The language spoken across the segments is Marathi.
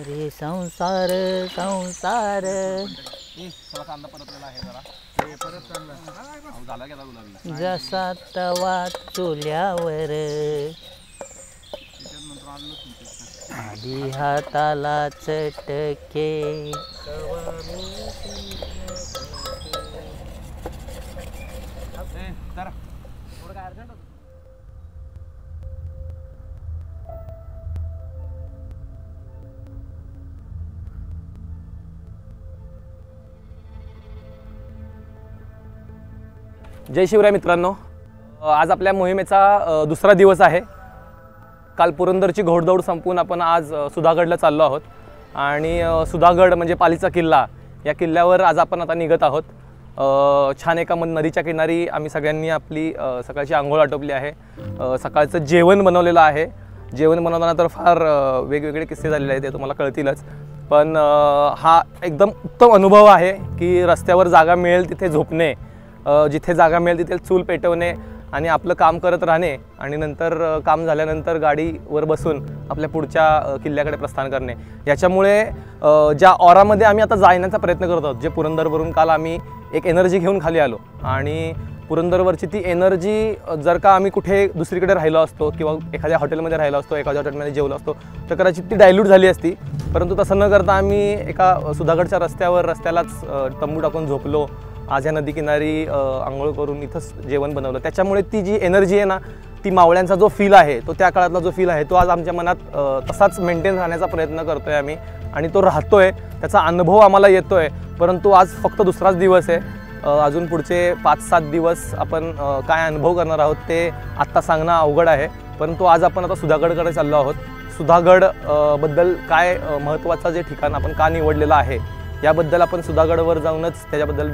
रे संसार संसार जसा तवा चुल्यावर आधी हाताला चटके जय शिवराय मित्रांनो, आज आपल्या मोहिमेचा दुसरा दिवस आहे। काल पुरंदरची घोडदौड संपवून आपण आज सुधागडला चाललो आहोत आणि सुधागड म्हणजे पालीचा किल्ला, या किल्ल्यावर आज आपण आता निघत आहोत। छान एका नदीच्या किनारी आम्ही सगळ्यांनी आपली सकाळची आंघोळ आटोपली आहे। सकाळचं जेवण बनवलेलं आहे। जेवण बनवताना तर फार वेगवेगळे किस्से झालेले आहेत, ते तुम्हाला कळतीलच, पण हा एकदम उत्तम अनुभव आहे की रस्त्यावर जागा मिळेल तिथे झोपणे, जिथे जागा मिळेल तिथे चूल पेटवणे आणि आपलं काम करत राहणे आणि नंतर काम झाल्यानंतर गाडीवर बसून आपल्या पुढच्या किल्ल्याकडे प्रस्थान करणे। याच्यामुळे ज्या ऑरामध्ये आम्ही आता जाण्याचा प्रयत्न करत आहोत, जे पुरंदरवरून काल आम्ही एक एनर्जी घेऊन खाली आलो आणि पुरंदरवरची ती एनर्जी जर का आम्ही कुठे दुसरीकडे राहिलो असतो किंवा एखाद्या हॉटेलमध्ये राहिलो असतो, एखाद्या हॉटेलमध्ये जेवलो असतो तर कदाचित ती डायल्यूट झाली असती, परंतु तसं न करता आम्ही एका सुधागडच्या रस्त्यालाच तंबू टाकून झोपलो। आज या नदीकिनारी आंघोळ करून इथंच जेवण बनवलं। त्याच्यामुळे ती जी एनर्जी आहे ना, ती मावळ्यांचा जो फील आहे, तो त्या काळातला जो फील आहे तो आज आमच्या मनात तसाच मेंटेन राहण्याचा प्रयत्न करतोय आम्ही आणि तो राहतोय, त्याचा अनुभव आम्हाला येतोय। परंतु आज फक्त दुसराच दिवस आहे, अजून पुढचे 5-7 दिवस आपण काय अनुभव करणार आहोत ते आत्ता सांगणं अवघड आहे। परंतु आज आपण आता सुधागडकडे चाललो आहोत। सुधागड बद्दल काय महत्त्वाचं जे ठिकाण आपण का निवडलेलं आहे याबद्दल आपण सुधागडवर जाऊनच त्याच्याबद्दल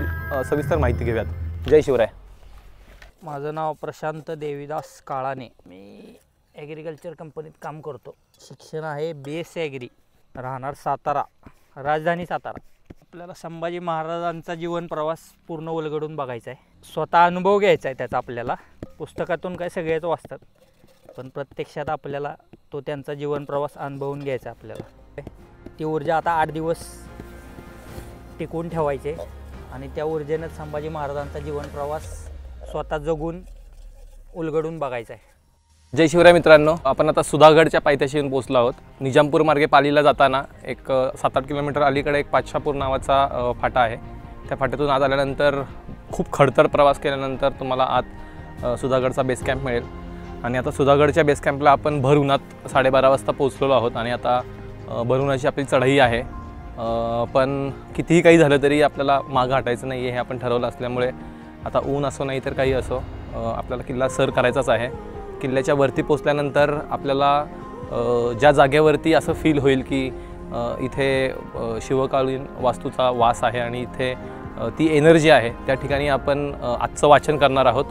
सविस्तर माहिती घेऊयात। जय शिवराय। माझं नाव प्रशांत देवीदास काळाने, मी ॲग्रिकल्चर कंपनीत काम करतो। शिक्षण आहे BSc ॲग्री, राहणार सातारा, राजधानी सातारा। आपल्याला संभाजी महाराजांचा जीवन प्रवास पूर्ण उलगडून बघायचा आहे, स्वतः अनुभव घ्यायचा आहे त्याचा। आपल्याला पुस्तकातून काय सगळेच वाचतात, पण प्रत्यक्षात आपल्याला तो त्यांचा जीवन प्रवास अनुभवून घ्यायचा आहे। आपल्याला ती ऊर्जा आता 8 दिवस टिकवून ठेवायचे आणि त्या ऊर्जेनं संभाजी महाराजांचा जीवन प्रवास स्वतः जगून उलगडून बघायचा आहे। जय शिवराय मित्रांनो, आपण आता सुधागडच्या पायथ्याशी येऊन पोहोचलो आहोत। निजामपूर मार्गे पालीला जाताना एक 7-8 किलोमीटर अलीकडे एक पाचशापूर नावाचा फाटा आहे। त्या फाट्यातून आज आल्यानंतर खूप खडतर प्रवास केल्यानंतर तुम्हाला आत सुधागडचा बेस कॅम्प मिळेल आणि आता सुधागडच्या बेस कॅम्पला आपण भर उन्हात 12:30 वाजता पोहोचलेलो आहोत आणि आता भर उन्हाची आपली चढाई आहे। पण कितीही काही झालं तरी आपल्याला मागं हटायचं नाही आहे, हे आपण ठरवलं असल्यामुळे आता ऊन असो नाही तर काही असो आपल्याला किल्ला सर करायचाच आहे। किल्ल्याच्या वरती पोचल्यानंतर आपल्याला ज्या जागेवरती असं फील होईल की इथे शिवकालीन वास्तूचा वास आहे आणि इथे ती एनर्जी आहे, त्या ठिकाणी आपण आजचं वाचन करणार आहोत।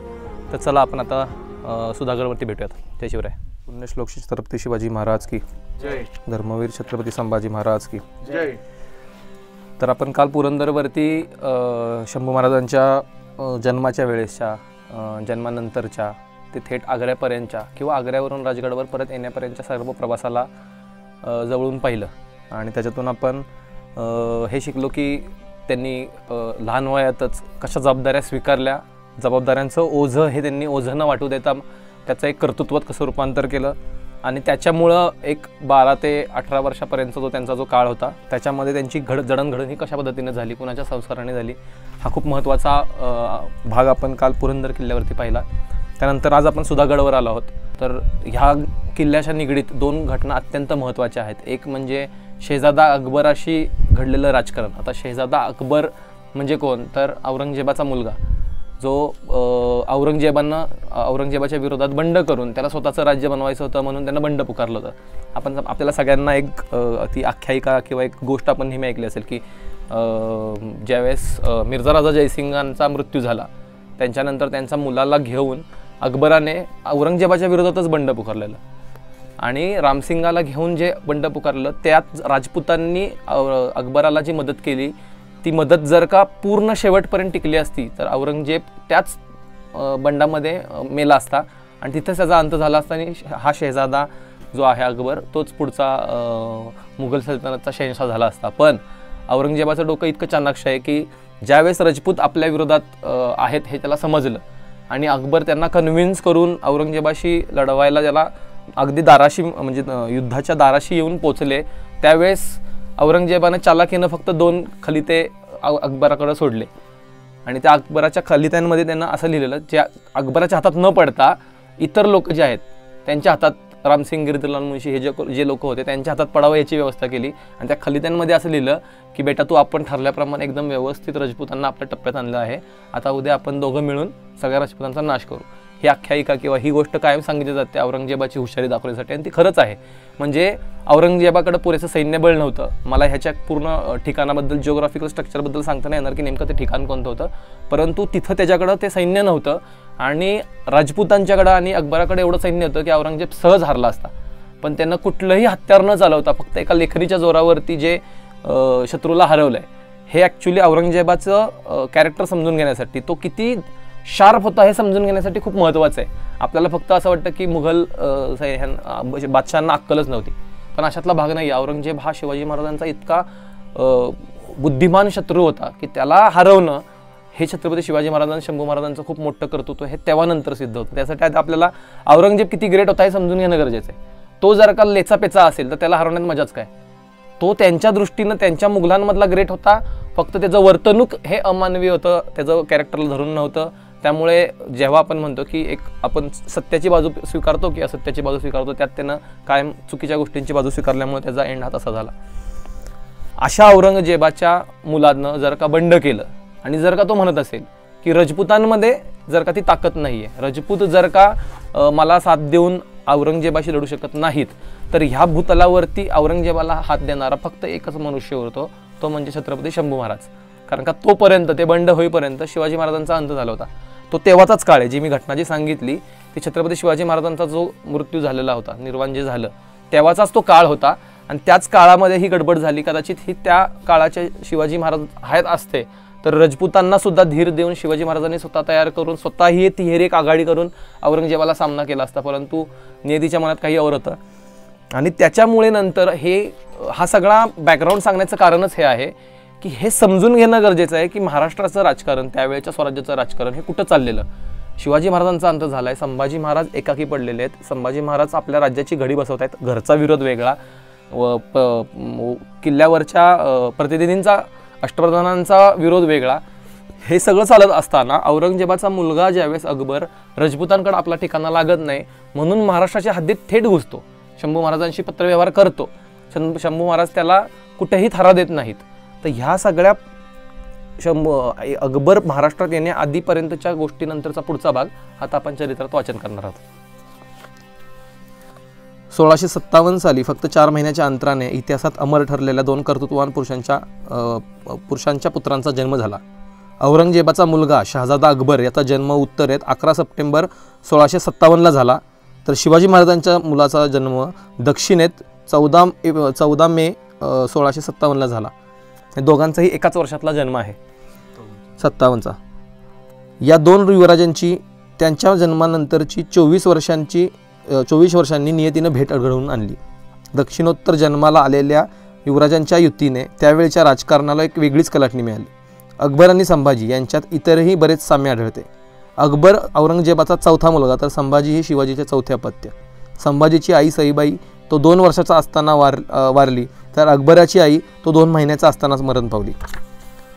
तर चला आपण आता सुधागडवरती भेटूयात। जय शिवराय। पुण्यश्लोक छत्रपती शिवाजी महाराज की जय, धर्मवीर छत्रपती संभाजी महाराज की जय। तर आपण काल पुरंदरवरती शंभू महाराजांच्या जन्माच्या वेळेसच्या, जन्मानंतरच्या ते थेट आग्र्यापर्यंतच्या किंवा आग्र्यावरून राजगडवर परत येण्यापर्यंतच्या सर्व प्रवासाला जवळून पाहिलं आणि त्याच्यातून आपण हे शिकलो की त्यांनी लहान वयातच कशा जबाबदाऱ्या स्वीकारल्या, जबाबदाऱ्यांचं ओझं हे त्यांनी ओझं न वाटू देता त्याचं एक कर्तृत्वात कसं रूपांतर केलं आणि त्याच्यामुळं एक 12 ते 18 वर्षापर्यंतचा जो त्यांचा जो काळ होता त्याच्यामध्ये त्यांची जडणघडण ही कशा पद्धतीनं झाली, कुणाच्या संस्काराने झाली, हा खूप महत्त्वाचा भाग आपण काल पुरंदर किल्ल्यावरती पाहिला। त्यानंतर आज आपण सुधागडवर आलो आहोत। तर ह्या किल्ल्याच्या निगडीत 2 घटना अत्यंत महत्त्वाच्या आहेत। एक म्हणजे शहजादा अकबराशी घडलेलं राजकारण। आता शहजादा अकबर म्हणजे कोण, तर औरंगजेबाचा मुलगा, जो औरंगजेबाच्या विरोधात बंड करून त्याला स्वतःचं राज्य बनवायचं होतं म्हणून त्यांना बंड पुकारलं होतं। आपल्याला सगळ्यांना एक ती आख्यायिका किंवा एक गोष्ट आपण नेहमी ऐकली असेल की ज्यावेळेस मिर्झा राजा जयसिंगांचा मृत्यू झाला त्यांच्यानंतर त्यांच्या मुलाला घेऊन अकबराने औरंगजेबाच्या विरोधातच बंड पुकारलेलं आणि रामसिंगाला घेऊन जे बंड पुकारलं त्यात राजपुतांनी अकबराला जी मदत केली ती मदत जर का पूर्ण शेवटपर्यंत टिकली असती तर औरंगजेब त्याच बंडामध्ये मेला असता आणि तिथेच त्याचा अंत झाला असता आणि हा शहजादा जो आहे अकबर, तोच पुढचा मुघल सल्तनतचा शहेनशाह झाला असता. पण औरंगजेबाचं डोकं इतकं चाणाक्ष आहे की ज्यावेळेस राजपूत आपल्या विरोधात आहेत हे त्याला समजलं आणि अकबर त्यांना कन्व्हिन्स करून औरंगजेबाशी लढवायला त्याला अगदी दाराशी म्हणजे युद्धाच्या दाराशी येऊन पोचले, त्यावेळेस औरंगजेबानं चालाखीनं फक्त 2 खलिते अकबराकडे सोडले आणि त्या अकबराच्या खलित्यांमध्ये त्यांना असं लिहिलेलं, जे अकबराच्या हातात न पडता इतर लोक जे आहेत त्यांच्या हातात, रामसिंग गिरधरलाल मुंशी हे जे लोक होते त्यांच्या हातात पडावं याची व्यवस्था केली. आणि त्या खलित्यांमध्ये असं लिहिलं की बेटा तू आपण ठरल्याप्रमाणे एकदम व्यवस्थित राजपुतांना आपल्या टप्प्यात आणलं आहे, आता उद्या आपण दोघं मिळून सगळ्या राजपुतांचा नाश करू. ही आख्यायिका किंवा ही गोष्ट कायम सांगितली जाते औरंगजेबाची हुशारी दाखवण्यासाठी आणि ती खरंच आहे. म्हणजे औरंगजेबाकडे पुरेसं सैन्यबळ नव्हतं. मला ह्याच्या पूर्ण ठिकाणाबद्दल, जिओग्राफिकल स्ट्रक्चरबद्दल सांगता नाही येणार की नेमकं ते ठिकाण कोणतं होतं, परंतु तिथं त्याच्याकडं ते सैन्य नव्हतं आणि राजपुतांच्याकडं आणि अकबराकडे एवढं सैन्य होतं की औरंगजेब सहज हारला असता. पण त्यांना कुठलंही हत्यार न चालवता फक्त एका लेखणीच्या जोरावरती जे शत्रूला हरवलं आहे, हे ॲक्च्युली औरंगजेबाचं कॅरेक्टर समजून घेण्यासाठी, तो किती शार्प होता हे समजून घेण्यासाठी खूप महत्त्वाचं आहे. आपल्याला फक्त असं वाटतं की मुघल बादशहांना अक्कलच नव्हती, पण अशातला भाग नाही. औरंगजेब हा शिवाजी महाराजांचा इतका बुद्धिमान शत्रू होता की त्याला हरवणं हे छत्रपती शिवाजी महाराजांचं, शंभू महाराजांचं खूप मोठं कर्तृत्व हे तेव्हानंतर सिद्ध होतं. त्यासाठी आपल्याला औरंगजेब किती ग्रेट होता हे समजून घेणं गरजेचं आहे. तो जर का लेचापेचा असेल तर त्याला हरवण्यात मजाच काय. तो त्यांच्या दृष्टीनं त्यांच्या मुघलांमधला ग्रेट होता, फक्त त्याचं वर्तणूक हे अमानवी होतं, त्याचं कॅरेक्टरला धरून नव्हतं. त्यामुळे जेव्हा आपण म्हणतो की एक आपण सत्याची बाजू स्वीकारतो की असत्याची बाजू स्वीकारतो, त्यात त्यानं कायम चुकीच्या गोष्टींची बाजू स्वीकारल्यामुळे त्याचा एंड हा तसा झाला. अशा औरंगजेबाच्या मुलांनं जर का बंड केलं आणि जर का तो म्हणत असेल की राजपुतांमध्ये जर का ती ताकद नाही आहे, राजपूत जर का मला साथ देऊन औरंगजेबाशी लढू शकत नाहीत, तर ह्या भूतलावरती औरंगजेबाला हात देणारा फक्त एकच मनुष्य होतो, तो म्हणजे छत्रपती शंभू महाराज. कारण का तोपर्यंत, ते बंड होईपर्यंत शिवाजी महाराजांचा अंत झाला होता. तो तेव्हाचाच काळ आहे. जी मी घटना जी सांगितली ती छत्रपती शिवाजी महाराजांचा जो मृत्यू झालेला होता, निर्वाण जे झालं, तेव्हाचाच तो काळ होता. आणि त्याच काळामध्ये ही गडबड झाली. कदाचित ही त्या काळाचे शिवाजी महाराज आहेत असते तर राजपुतांना सुद्धा धीर देऊन शिवाजी महाराजांनी स्वतः तयार करून स्वतःही तिहेरी आघाडी करून औरंगजेबाला सामना केला असता, परंतु नियतीच्या मनात काही और होतं. आणि त्याच्यामुळे नंतर हा सगळा बॅकग्राऊंड सांगण्याचं कारणच हे आहे की हे समजून घेणं गरजेचं आहे की महाराष्ट्राचं राजकारण, त्यावेळेच्या स्वराज्याचं राजकारण हे कुठं चाललेलं. शिवाजी महाराजांचा अंत झाला आहे, संभाजी महाराज एकाकी पडलेले आहेत. संभाजी महाराज आपल्या राज्याची घडी बसवत आहेत. घरचा विरोध वेगळा, किल्ल्यावरच्या प्रतिनिधींचा, अष्टप्रधानांचा विरोध वेगळा. हे सगळं चालत असताना औरंगजेबाचा मुलगा ज्यावेळेस अकबर राजपुतांकडे आपला ठिकाणा लागत नाही म्हणून महाराष्ट्राच्या हद्दीत थेट घुसतो, शंभू महाराजांशी पत्रव्यवहार करतो. शंभू महाराज त्याला कुठेही थारा देत नाहीत. तर ह्या सगळ्या अकबर महाराष्ट्रात येण्या आधीपर्यंतच्या गोष्टीनंतरचा पुढचा भाग आता आपण चरित्रात वाचन करणार आहोत. 1657 साली फक्त 4 महिन्याच्या अंतराने इतिहासात अमर ठरलेल्या 2 कर्तृत्ववान पुरुषांच्या पुत्रांचा जन्म झाला. औरंगजेबाचा मुलगा शहाजादा अकबर याचा जन्म उत्तरेत 11 सप्टेंबर 1657ला झाला, तर शिवाजी महाराजांच्या मुलाचा जन्म दक्षिणेत 14 मे 1657ला झाला. या दोघांचाही एकाच वर्षातला जन्म आहे, 57चा. या 2 युवराजांची त्यांच्या जन्मानंतरची 24 वर्षांनी नियतीनं भेट घडवून आणली. दक्षिणोत्तर जन्माला आलेल्या युवराजांच्या युतीने त्यावेळच्या राजकारणाला एक वेगळीच कलाटणी मिळाली. अकबर आणि संभाजी यांच्यात इतरही बरेच साम्य आढळते. अकबर औरंगजेबाचा 4था मुलगा, तर संभाजी हे शिवाजीचे 4थे अपत्य. संभाजीची आई सईबाई तो 2 वर्षाचा असताना वारली, तर अकबराची आई तो 2 महिन्याचा असतानाच मरण पावली.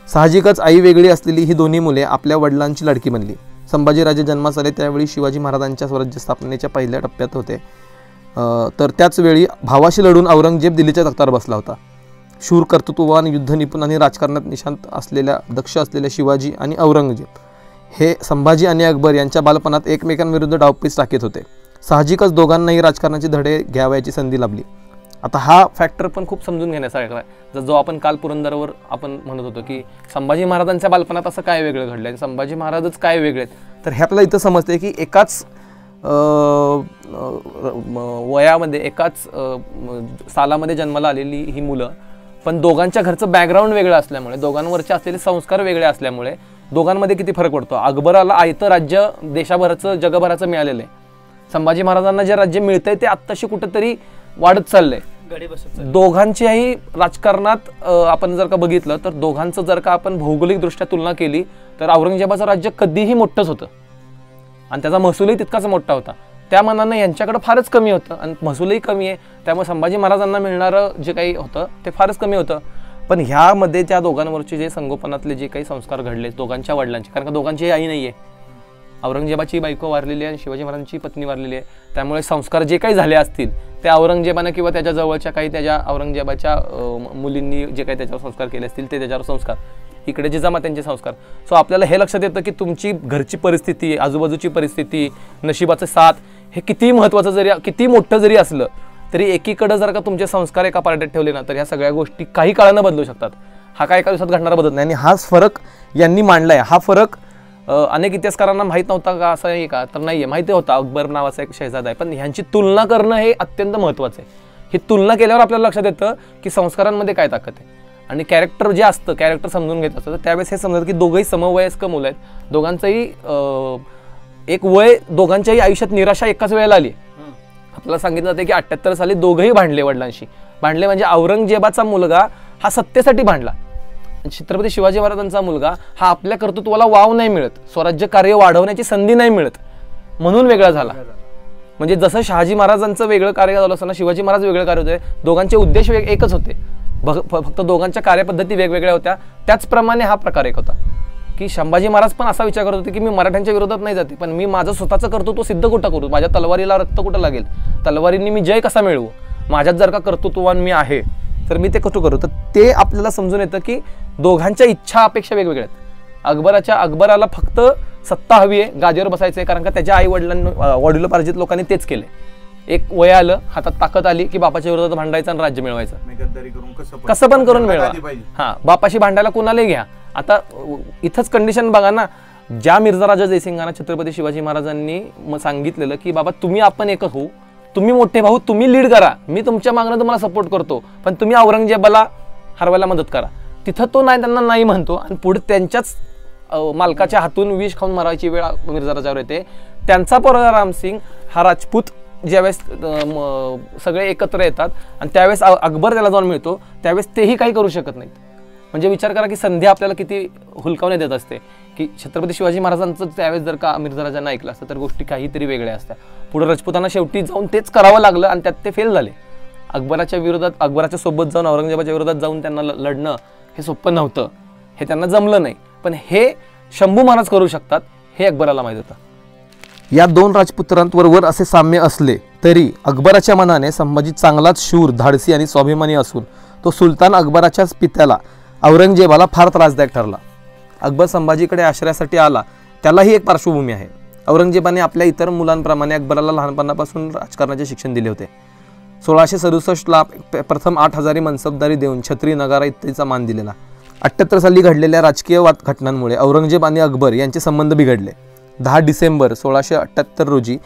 साहजिकच आई वेगळी असलेली ही दोन्ही मुले आपल्या वडिलांची लाडकी बनली. संभाजीराजे जन्मास आले त्यावेळी शिवाजी महाराजांच्या स्वराज्य स्थापनेच्या पहिल्या टप्प्यात होते, तर त्याच वेळी भावाशी लढून औरंगजेब दिल्लीच्या तख्तावर बसला होता. शूर, कर्तृत्ववान, युद्धनिपुण आणि राजकारणात निशांत असलेल्या दक्ष असलेल्या शिवाजी आणि औरंगजेब हे संभाजी आणि अकबर यांच्या बालपणात एकमेकांविरुद्ध डावपेच टाकीत होते. साहजिकच दोघांनाही राजकारणाचे धडे घ्यावयाची संधी लाभली. आता हा फॅक्टर पण खूप समजून घेण्यासारखा आहे. जो आपण काल पुरंदरवर आपण म्हणत होतो की संभाजी महाराजांच्या बालपणात असं काय वेगळं घडलं आणि संभाजी महाराजच काय वेगळे आहेत, तर हे आपल्याला इथं समजते की एकाच वयामध्ये, एकाच सालामध्ये जन्माला आलेली ही मुलं, पण दोघांच्या घरचं बॅकग्राऊंड वेगळं असल्यामुळे, दोघांवरचे असलेले संस्कार वेगळे असल्यामुळे दोघांमध्ये किती फरक पडतो. अकबराला आयतं राज्य देशाभराचं, जगभराचं मिळालेलं आहे, संभाजी महाराजांना जे राज्य मिळतंय ते आत्ताशी कुठेतरी वाढत चाललंय. गडी बसत दोघांच्याही राजकारणात आपण जर का बघितलं तर दोघांचं जर का आपण भौगोलिकदृष्ट्या तुलना केली तर औरंगजेबाचं राज्य कधीही मोठंच होतं आणि त्याचा महसूलही तितकाच मोठा होता. त्या मानानं यांच्याकडे फारच कमी होतं आणि महसूलही कमी आहे, त्यामुळे संभाजी महाराजांना मिळणारं जे काही होतं ते फारच कमी होतं. पण ह्यामध्ये त्या दोघांवरचे जे संगोपनातले जे काही संस्कार घडले दोघांच्या वडिलांचे, कारण का दोघांची आई नाही आहे, औरंगजेबाची बायको वारलेली आहे आणि शिवाजी महाराजांची पत्नी वारलेली आहे, त्यामुळे संस्कार जे काही झाले असतील ते औरंगजेबानं किंवा त्याच्या जवळच्या काही त्याच्या औरंगजेबाच्या मुलींनी जे काही त्याच्यावर संस्कार केले असतील ते त्याच्यावर संस्कार, इकडे जिजामात्यांचे संस्कार. सो आपल्याला हे लक्षात येतं की तुमची घरची परिस्थिती, आजूबाजूची परिस्थिती, नशिबाचं साथ हे किती महत्त्वाचं जरी किती मोठं जरी असलं तरी एकीकडे जर का तुमचे संस्कार एका पार्ट्यात ठेवले ना तर ह्या सगळ्या गोष्टी काही काळानं बदलू शकतात. हा काय एका दिवसात घडणारा बदल नाही आणि हाच फरक यांनी मांडलाय. हा फरक अनेक इतिहासकारांना माहीत नव्हता का, असं आहे का, तर नाही आहे, माहिती होता अकबर नावाचा एक शहजादा आहे, पण ह्यांची तुलना करणं हे अत्यंत महत्त्वाचं आहे. ही तुलना केल्यावर आपल्याला लक्षात येतं की संस्कारांमध्ये काय ताकद आहे आणि कॅरेक्टर जे असतं, कॅरेक्टर समजून घेत असतं, तर त्यावेळेस हे समजतं की दोघंही समवयस्क मुलं आहेत, दोघांचंही एक वय, दोघांच्याही आयुष्यात निराशा एकाच वेळेला आली. आपल्याला सांगितलं जातं की 78 साली दोघंही भांडले वडिलांशी. भांडले म्हणजे औरंगजेबाचा मुलगा हा सत्तेसाठी भांडला, छत्रपती शिवाजी महाराजांचा मुलगा हा आपल्या कर्तृत्वाला वाव नाही मिळत, स्वराज्य कार्य वाढवण्याची संधी नाही मिळत म्हणून वेगळा झाला. म्हणजे जसं शहाजी महाराजांचं वेगळं कार्य झालं असताना शिवाजी महाराज वेगळं कार्य होते, दोघांचे उद्देश एकच होते, फक्त दोघांच्या कार्यपद्धती वेगवेगळ्या होत्या. त्याचप्रमाणे हा प्रकार एक होता की संभाजी महाराज पण असा विचार करत होते की मी मराठ्यांच्या विरोधात नाही जाते, पण मी माझं स्वतःचं कर्तृत्व सिद्ध कुठं करू, माझ्या तलवारीला रक्त कुठं लागेल, तलवारींनी मी जय कसा मिळवू, माझ्यात जर का कर्तृत्ववान मी आहे तर मी ते कसं करू. तर ते आपल्याला समजून येतं की दोघांच्या इच्छा अपेक्षा वेगवेगळ्या आहेत. अकबराला फक्त सत्ता हवी आहे, गादीवर बसायचं आहे, कारण का त्याच्या आई वडिलोपार्जित लोकांनी तेच केले. एक वय आलं, हातात ताकद आली की बापाच्या विरोधात भांडायचं आणि राज्य मिळवायचं, कसं पण करून मिळवा. हा, बापाशी भांडायला कुणालाही घ्या. आता इथंच कंडिशन बघा ना, ज्या मिर्झा राजा जयसिंगांना छत्रपती शिवाजी महाराजांनी सांगितलेलं की बाबा तुम्ही आपण एकच होऊ, तुम्ही मोठे भाऊ, तुम्ही लीड करा, मी तुमच्या मागणं तुम्हाला सपोर्ट करतो, पण तुम्ही औरंगजेबाला हरवायला मदत करा. तिथं तो नाही, त्यांना नाही म्हणतो आणि पुढे त्यांच्याच मालकाच्या हातून विष खाऊन मारायची वेळ मिर्झा राजावर येते. त्यांचा पोरगा रामसिंग हा राजपूत ज्यावेळेस सगळे एकत्र येतात आणि त्यावेळेस अकबर त्याला जाऊन मिळतो, त्यावेळेस तेही काही करू शकत नाहीत. म्हणजे विचार करा की संधी आपल्याला किती हुलकावण्यात येत असते की छत्रपती शिवाजी महाराजांचं त्यावेळेस जर का मिर्झा राजांना ऐकलं असतं तर गोष्टी काहीतरी वेगळ्या असत्या. पुढे राजपुतांना शेवटी जाऊन तेच करावं लागलं आणि त्यात ते फेल झाले. अकबराच्या सोबत जाऊन औरंगजेबाच्या विरोधात जाऊन त्यांना लढणं हे सोपं नव्हतं, हे त्यांना जमलं नाही, पण हे शंभू महाराज करू शकतात हे अकबराला माहीत होतं. या दोन राजपुत्रांबरोबर असे साम्य असले तरी अकबराच्या मनाने संभाजी चांगलाच शूर, धाडसी आणि स्वाभिमानी असून तो सुलतान अकबराच्याच पित्याला औरंगजेबाला फार त्रासदायक ठरला. अकबर संभाजीकडे आश्रयासाठी आला, त्यालाही एक पार्श्वभूमी आहे. औरंगजेबाने आपल्या इतर मुलांप्रमाणे अकबराला लहानपणापासून राजकारणाचे शिक्षण दिले होते. 1667ला प्रथम 8000 मनसबदारी देऊन छत्री, नगारा इत्यादीचा मान दिलेला. 78 साली घडलेल्या राजकीय घटनांमुळे औरंगजेब आणि अकबर यांचे संबंध बिघडले. 10 डिसेंबर 1678 रोजी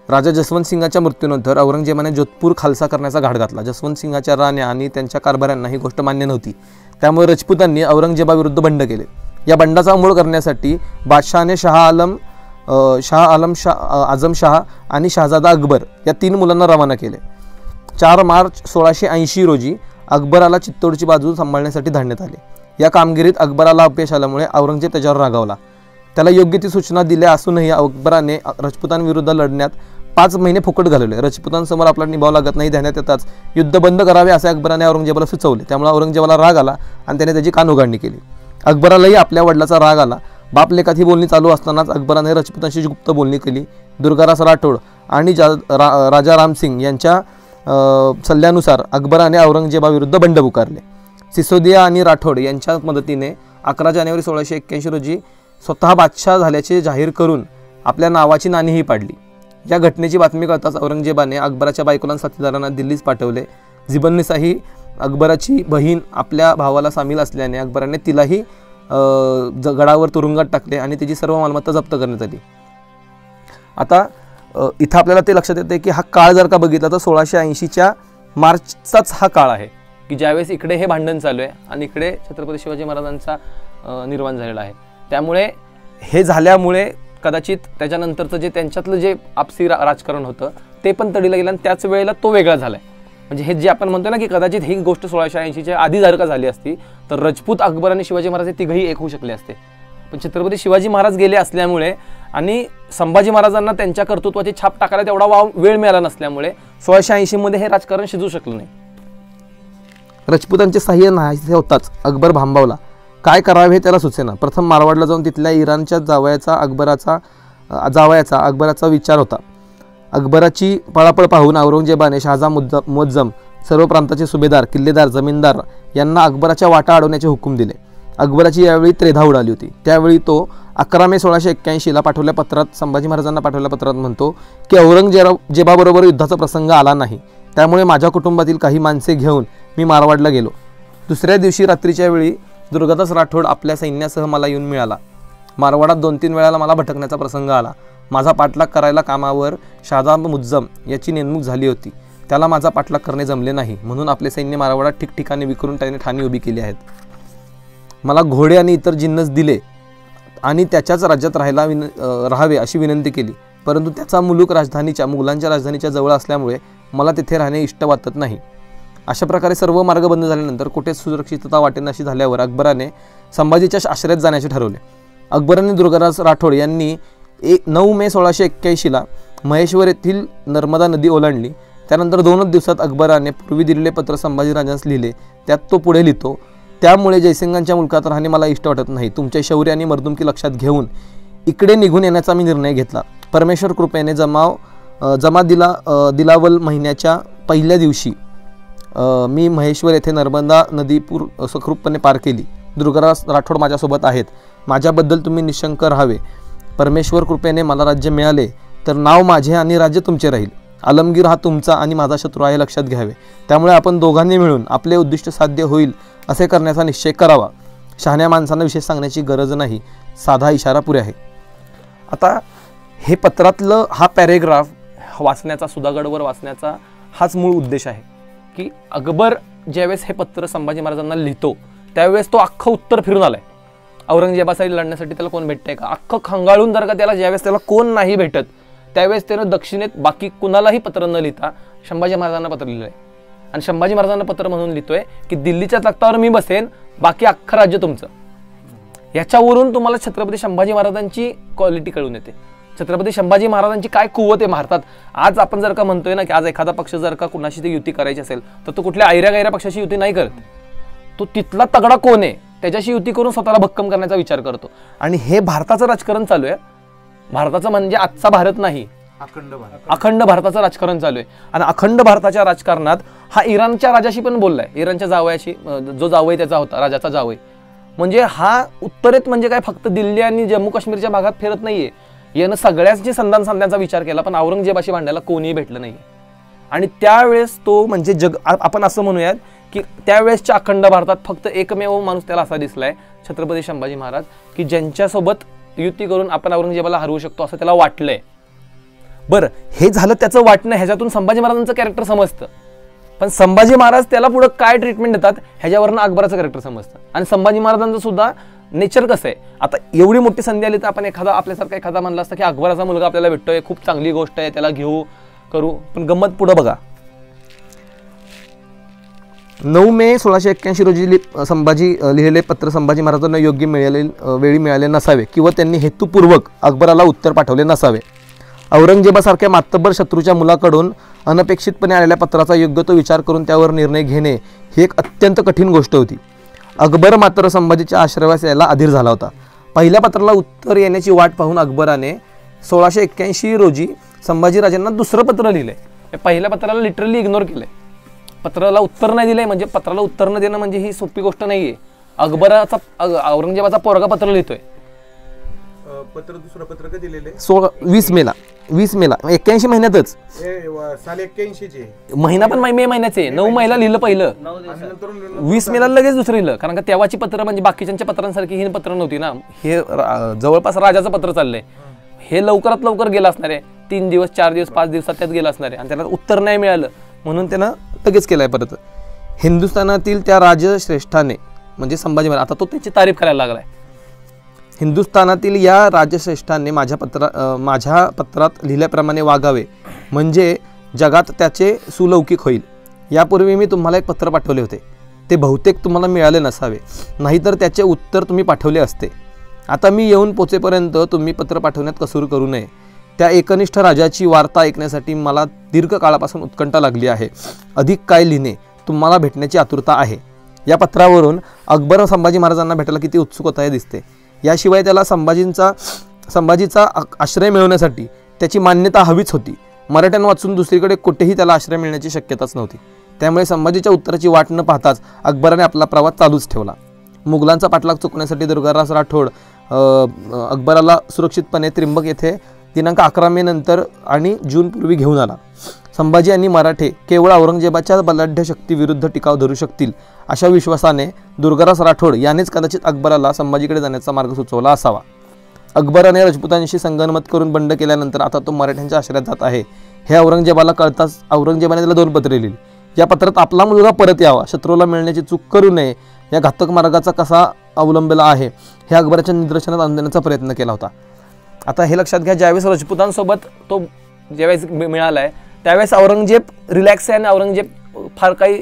राजा जसवंत सिंगाच्या मृत्यूनंतर औरंगजेबाने जोधपूर खालसा करण्याचा घाट घातला. जसवंत सिंगाच्या राण्या आणि त्यांच्या कारभाऱ्यांना ही गोष्ट मान्य नव्हती, त्यामुळे राजपुतांनी औरंगजेबाविरुद्ध बंड केले. या बंडाचा मूळ करण्यासाठी बादशहाने आझम शाह आणि शहाजादा अकबर या 3 मुलांना रवाना केले. 4 मार्च 1680 रोजी अकबराला चित्तोडची बाजू सांभाळण्यासाठी धाडण्यात आले. या कामगिरीत अकबराला अपयश आल्यामुळे औरंगजेब त्याच्यावर रागावला. त्याला योग्य ती सूचना दिल्या असूनही अकबराने राजपुतांविरुद्ध लढण्यात 5 महिने फुकट घालवले. राजपुतांसमोर आपला निभाव लागत नाही, ध्यानात येताच युद्ध बंद करावे असे अकबराने औरंगजेबाला सुचवले. त्यामुळे औरंगजेबाला राग आला आणि त्याने त्याची कानउघाडणी केली. अकबरालाही आपल्या वडिलाचा राग आला. बापलेखात ही बोलणी चालू असतानाच अकबराने राजपुतांशी गुप्त बोलणी केली. दुर्गादास राठोड आणि राजा रामसिंग यांच्या सल्ल्यानुसार अकबराने औरंगजेबाविरुद्ध बंड पुकारले. सिसोदिया आणि राठोड यांच्या मदतीने 11 जानेवारी 1681 रोजी स्वतः बादशाह झाल्याचे जाहीर करून आपल्या नावाची नाणीही पाडली. या घटनेची बातमी कळताच औरंगजेबाने अकबराच्या बायकोला साथीदारांना दिल्लीस पाठवले. जिबननिसाही अकबराची बहीण आपल्या भावाला सामील असल्याने अकबराने तिलाही गडावर तुरुंगात टाकले आणि तिची सर्व मालमत्ता जप्त करण्यात आली. आता इथं आपल्याला ते लक्षात येते की हा काळ जर का बघितला तर 1680च्या मार्चचाच हा काळ आहे की ज्यावेळेस इकडे हे भांडण चालू आहे आणि इकडे छत्रपती शिवाजी महाराजांचा निर्माण झालेला आहे. त्यामुळे हे झाल्यामुळे कदाचित त्याच्यानंतरचं जे त्यांच्यातलं जे आपसी राजकारण होतं ते पण तडीला गेलं आणि त्याच वेळेला तो वेगळा झालाय. म्हणजे हे जे आपण म्हणतो ना की कदाचित ही गोष्ट 1680च्या आधी जर का झाली असती तर राजपूत, अकबर आणि शिवाजी महाराज हे तिघही एक होऊ शकले असते. पण छत्रपती शिवाजी महाराज गेले असल्यामुळे आणि संभाजी महाराजांना त्यांच्या कर्तृत्वाची छाप टाकायला तेवढा वेळ मिळाला नसल्यामुळे 1680 मध्ये हे राजकारण शिजू शकलं नाही. राजपुतांचे साह्य नाहीसे होताच अकबर भांबावला. काय करावे हे त्याला सुचेना. प्रथम मारवाडला जाऊन तिथल्या इराणच्या जावयाचा अकबराचा विचार होता. अकबराची पळापळ पाहून औरंगजेबाने शहाजा मुअज्जम, सर्व प्रांताचे सुभेदार, किल्लेदार, जमीनदार यांना अकबराच्या वाटा अडवण्याचे हुकूम दिले. अकबराची यावेळी त्रेधा उडाली होती. त्यावेळी तो 11 मे 1681ला पाठवल्या पत्रात, संभाजी महाराजांना पाठवल्या पत्रात म्हणतो की औरंगजेबाबरोबर युद्धाचा प्रसंग आला नाही, त्यामुळे माझ्या कुटुंबातील काही माणसे घेऊन मी मारवाडला गेलो. दुसऱ्या दिवशी रात्रीच्या वेळी दुर्गादास राठोड आपल्या सैन्यासह मला येऊन मिळाला. मारवाडात 2-3 वेळाला मला भटकण्याचा प्रसंग आला. माझा पाठलाग करायला कामावर शहाजा मुअज्जम याची नेमणूक झाली होती. त्याला माझा पाठलाग करणे जमले नाही, म्हणून आपले सैन्य मारवाडात ठिकठिकाणी विखरून त्याने ठाणी उभी केली आहेत. मला घोडे आणि इतर जिन्नस दिले आणि त्याच्याच राज्यात राहावे अशी विनंती केली, परंतु त्याचा मुलूक मुघलांच्या राजधानीच्या जवळ असल्यामुळे मला तिथे राहणे इष्ट वाटत नाही. अशा प्रकारे सर्व मार्ग बंद झाल्यानंतर कुठेच सुरक्षितता वाटेनाशी झाल्यावर अकबराने संभाजीच्या आश्रयात जाण्याचे ठरवले. अकबराने दुर्गादास राठोड यांनी 9 मे 1681ला महेश्वर येथील नर्मदा नदी ओलांडली. त्यानंतर 2 दिवसात अकबराने पूर्वी दिलेले पत्र संभाजीराजांस लिहिले. त्यात तो पुढे लिहितो, त्यामुळे जयसिंगांच्या मुलकात राहणे मला इष्ट वाटत नाही. तुमचे शौर्य आणि मर्दुमकी लक्षात घेऊन इकडे निघून येण्याचा मी निर्णय घेतला. परमेश्वर कृपेने दिलावल महिन्याच्या पहिल्या दिवशी मी महेश्वर येथे नर्मदा नदी सुखरूपपणे पार केली. दुर्गादास राठोड माझ्यासोबत आहेत. माझ्याबद्दल तुम्ही निशंक राहावे. परमेश्वर कृपेने मला राज्य मिळाले तर नाव माझे आणि राज्य तुमचे राहील. आलमगीर हा तुमचा आणि माझा शत्रू आहे, लक्षात घ्यावे. त्यामुळे आपण दोघांनी मिळून आपले उद्दिष्ट साध्य होईल असे करण्याचा निश्चय करावा. शहाण्या माणसांना विशेष सांगण्याची गरज नाही, साधा इशारा पुरे आहे. आता हे पत्रातलं हा पॅरेग्राफ वाचण्याचा, सुधागडवर वाचण्याचा हाच मूळ उद्देश आहे की अकबर ज्यावेळेस हे पत्र संभाजी महाराजांना लिहितो त्यावेळेस तो अख्खं उत्तर फिरून आलाय. औरंगजेबासाठी लढण्यासाठी त्याला कोण भेटतंय का, अख्खं खंगाळून जर का ज्यावेळेस त्याला कोण नाही भेटत त्यावेळेस त्यानं दक्षिणेत बाकी कुणालाही पत्र न लिहिता संभाजी महाराजांना पत्र लिहिलंय. आणि संभाजी महाराजांना पत्र म्हणून लिहितोय की दिल्लीच्या तख्तावर मी बसेन, बाकी अख्खं राज्य तुमचं. याच्यावरून तुम्हाला छत्रपती संभाजी महाराजांची क्वालिटी कळून येते. छत्रपती संभाजी महाराजांची काय कुवत आहे भारतात. आज आपण जर का म्हणतोय ना की आज एखादा पक्ष जर का कुणाशी ती युती करायची असेल तर तो कुठल्या ऐऱ्या पक्षाशी युती नाही करत. तो तिथला तगडा कोण आहे त्याच्याशी युती करून स्वतःला भक्कम करण्याचा विचार करतो. आणि हे भारताचं राजकारण चालू आहे. भारताचं म्हणजे आजचा भारत नाही, अखंड भारताचं राजकारण चालू आहे. आणि अखंड भारताच्या राजकारणात हा इराणच्या राजाशी पण बोललाय, इराणच्या जावयाशी, जो जावई त्याचा होता, राजाचा जावई. म्हणजे हा उत्तरेत म्हणजे काय फक्त दिल्ली आणि जम्मू काश्मीरच्या भागात फिरत नाहीये, यानं सगळ्याची संधान साधण्याचा विचार केला. पण औरंगजेबाशी भांडायला कोणीही भेटलं नाही. आणि त्यावेळेस तो म्हणजे आपण असं म्हणूयात की त्यावेळेसच्या अखंड भारतात फक्त एकमेव माणूस त्याला असा दिसलाय, छत्रपती संभाजी महाराज, की ज्यांच्यासोबत युती करून आपण औरंगजेबाला हरवू शकतो असं त्याला वाटलंय. बरं, हे झालं त्याचं वाटणं, ह्याच्यातून संभाजी महाराजांचं कॅरेक्टर समजतं. पण संभाजी महाराज त्याला पुढे काय ट्रीटमेंट देतात ह्याच्यावरनं अकबराचं कॅरेक्टर समजतं. आणि संभाजी महाराजांचं सुद्धा नेचर कसं आहे. आता एवढी मोठी संधी आली तर आपण आपल्यासारखा एखादा म्हणला असता की अकबराचा मुलगा आपल्याला भेटतोय, खूप चांगली गोष्ट आहे, त्याला घेऊ करू. पण गंमत पुढे बघा. 9 मे 1681 रोजी लिहिलेले पत्र संभाजी महाराजांना योग्य वेळी मिळाले नसावे किंवा त्यांनी हेतुपूर्वक अकबराला उत्तर पाठवले नसावे. औरंगजेबासारख्या मातब्बर शत्रूच्या मुलाकडून अनपेक्षितपणे आलेल्या पत्राचा योग्य तो विचार करून त्यावर निर्णय घेणे ही एक अत्यंत कठीण गोष्ट होती. अकबर मात्र संभाजीच्या आश्रयास यायला अधीर झाला होता. पहिल्या पत्राला उत्तर येण्याची वाट पाहून अकबराने 1681 रोजी संभाजीराजांना दुसरं पत्र लिहिलंय. पहिल्या पत्राला लिटरली इग्नोर केलंय. पत्राला उत्तर नाही दिलंय म्हणजे पत्राला उत्तर न देणं म्हणजे ही सोपी गोष्ट नाहीये. औरंगजेबाचा पोरगा पत्र लिहितोय. दुसरं पत्र कधी लिहिले? 20 मेला 81 महिन्यातच. साल 81 महिना पण मे महिन्याचे 9 मेला लिहिलं पहिलं, 20 मेला लगेच दुसरं लिहिलं. कारण का तेव्हाची पत्र म्हणजे बाकीच्या पत्रांसारखी ही पत्र नव्हती ना. हे जवळपास राजाचं पत्र चाललंय. हे लवकरात लवकर गेलं असणार आहे. 3 दिवस 4 दिवस 5 दिवसात त्यात गेलं असणार आहे. आणि त्याला उत्तर नाही मिळालं म्हणून त्यानं लगेच केलंय परत. हिंदुस्थानातील त्या राजश्रेष्ठाने म्हणजे संभाजी महाराज, आता तो त्याची तारीफ करायला लागलाय. हिंदुस्थानातील या राजश्रेष्ठांनी माझ्या पत्रात लिहिल्याप्रमाणे वागावे, म्हणजे जगात त्याचे सुलौकिक होईल. यापूर्वी मी तुम्हाला एक पत्र पाठवले होते, ते बहुतेक तुम्हाला मिळाले नसावे, नाहीतर त्याचे उत्तर तुम्ही पाठवले असते. आता मी येऊन पोचेपर्यंत तुम्ही पत्र पाठवण्यात कसूर करू नये. त्या एकनिष्ठ राजाची वार्ता ऐकण्यासाठी मला दीर्घ काळापासून उत्कंठा लागली आहे. अधिक काय लिहिणे, तुम्हाला भेटण्याची आतुरता आहे. या पत्रावरून अकबर संभाजी महाराजांना भेटायला किती उत्सुक होता हे दिसते. याशिवाय त्याला संभाजीचा आश्रय मिळवण्यासाठी त्याची मान्यता हवीच होती. मराठ्यांवाचून दुसरीकडे कुठेही त्याला आश्रय मिळण्याची शक्यताच नव्हती. त्यामुळे संभाजीच्या उत्तराची वाट न पाहताच अकबराने आपला प्रवास चालूच ठेवला. मुघलांचा पाठलाग चुकण्यासाठी दुर्गादास राठोड अकबराला सुरक्षितपणे त्रिंबक येथे दिनांक 11 मे नंतर आणि जून पूर्वी घेऊन आला. संभाजी आणि मराठे केवळ औरंगजेबाच्या बलाढ्य शक्तीविरुद्ध टिकाव धरू शकतील अशा विश्वासाने दुर्गादास राठोड यानेच कदाचित अकबराला संभाजीकडे जाण्याचा मार्ग सुचवला असावा. अकबराने राजपुतांशी संगनमत करून बंड केल्यानंतर आता तो मराठ्यांच्या आश्रयात जात आहे हे औरंगजेबाला कळताच औरंगजेबाने त्याला 2 पत्रे लिहिली. या पत्रात आपला मुलगा परत यावा, शत्रूला मिळण्याची चूक करू नये, या घातक मार्गाचा कसा अवलंबलेला आहे हे अकबराच्या निदर्शनात आणण्याचा प्रयत्न केला होता. आता हे लक्षात घ्या, ज्यावेळेस राजपुतांसोबत तो ज्यावेळेस मिळाला आहे त्यावेळेस औरंगजेब रिलॅक्स आहे आणि औरंगजेब फार काही